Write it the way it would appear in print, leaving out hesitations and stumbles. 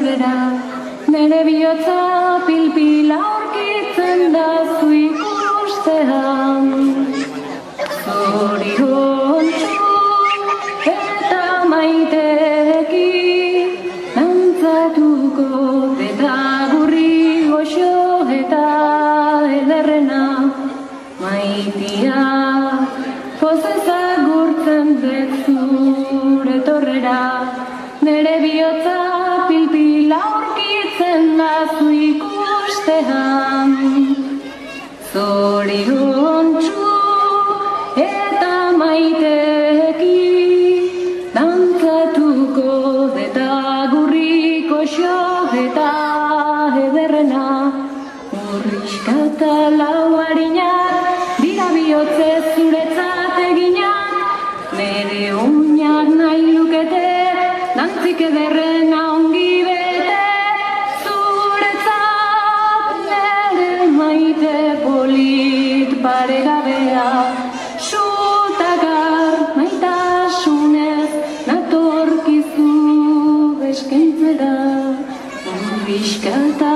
etorrera, nere bihotza pil-pil aurkitzen da zu ikustean. Zoriontsu eta maiteekin dantzatuko eta gurri goxo eta ederrena maitia pozez agurtzen dut zure etorrera, nere bihotza pil-pil aurkitzen da zu ikustean. Zoriontsu eta maiteekin dantzatuko eta gurri goxo eta ederrena urriskata lau harinak dira bihotzez zuretzat eginak, nere uñak nahi lukete dantzik ederrena ongi bete, zuretzat nere maite polit paregabea, sutagar maitasunez natorkizu eskentzera, urriskata